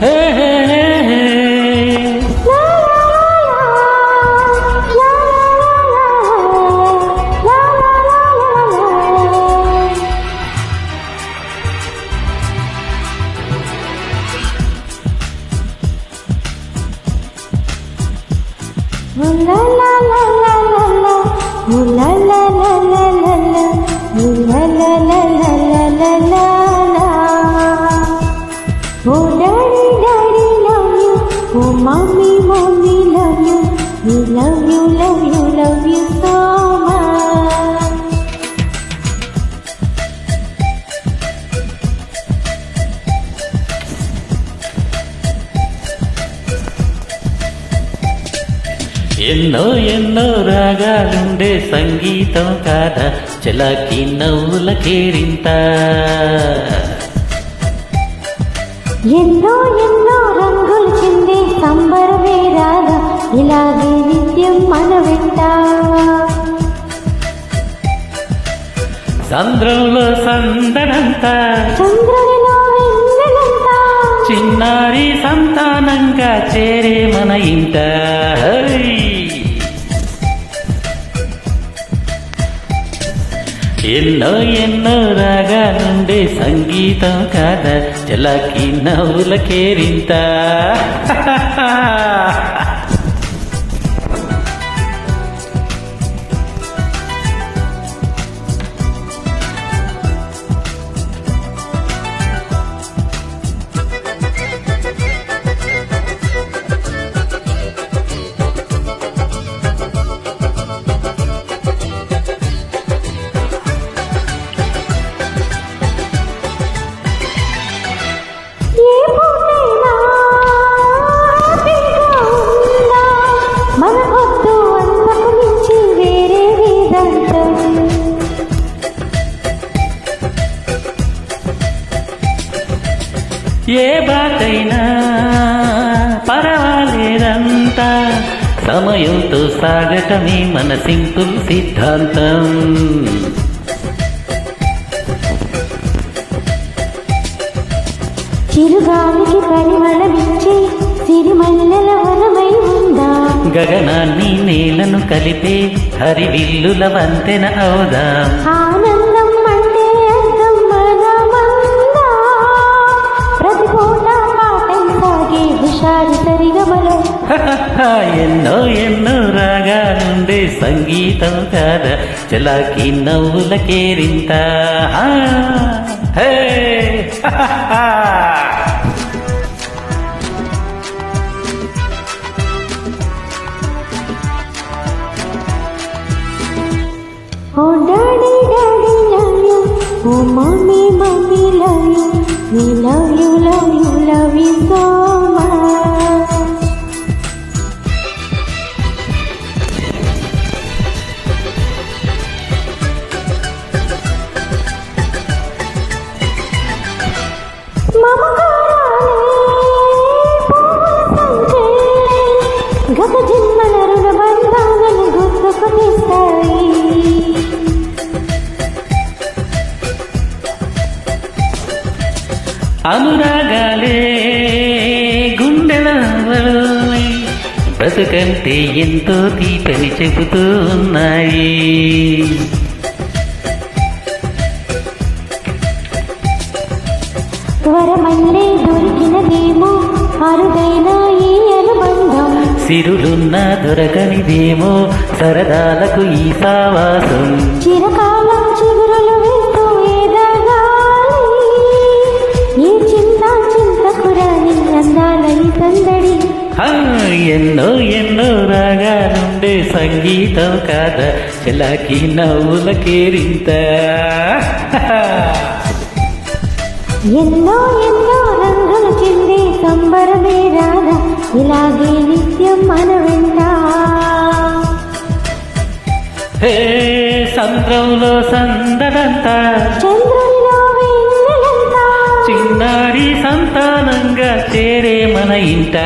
Hey hey hey hey. La la la la la la, la la la la la la, la la la la la la la la. Oh daddy daddy love you, oh mommy mommy love you, we love you love you love you so much. ఎన్నో ఎన్నో రాగాలుండే సంగీతం కాదా చలాకి నవ్వుల కేరింత. ఎన్నో ఎన్నో రంగులు చిందే సంబరమే రాగా ఇలాగే నిత్యం మన వెంట. సంద్రంలో సందనంతా చంద్రుడిలో వెన్నెలంతా చిన్నారి సంతానంగా చేరే మన ఇంట. హై! ఎన్నో ఎన్నో రాగాలుండే సంగీతం కాదా చలాకి నవ్వుల కేరింత. ఏ పూటైనా హ్యాపీగా ఉందా, మనకొద్దు అంతకు మించి వేరే వేదాంతం. ఏ బాటైనా పర్వాలేదంతా సమయంతో సాగటమే మన సింపుల్ సిద్ధాంతం. చిరుగాలికి పరిమళమిచ్చే సిరిమల్లెల వనమై ఉందా, గగనాన్ని నేలను కలిపే హరివిల్లుల వంతెన అవుదాం. ఆనందం అంటే అర్థం మనమందా, ప్రతి పూట పాటై సాగే హుషారు సరిగమలో. ఎన్నో ఎన్నో రాగాలుండే సంగీతం కాదా చలాకి నవ్వుల కేరింత. హే! Oh daddy daddy love you, oh mommy mommy love you, we love you love you love you so much. గత జన్మల రుణ బంధాలను గుర్తుకు తెస్తాయి. అనురాగాలే గుండెల బ్రతుకంటే ఎంతో తీపని చెబుతూ ఉన్నాయి. వరమల్లే దొరికినదేమో అరుదైన ఈ అనుబంధం, సిరులున్న దొరకనిదేమో సరదాలకు ఈ సావాసం. చిరకాలం చిగురులు వేస్తూ ఎదగాలి, ఈ చిన్న చింతకురాని అందాల ఈ సందడి. ఎన్నో ఎన్నో రాగాలుండే సంగీతం కాదా చలాకి నవ్వుల కేరింత. ఎన్నో ఎన్నో రంగులు చిందే సంబరమే రాగా ఇలాగే నిత్యం మన వెంట. హే! సంద్రంలో సందడంతా చంద్రునిలో వెన్నెలంతా చిన్నారి సంతానంగా చేరే మన ఇంట.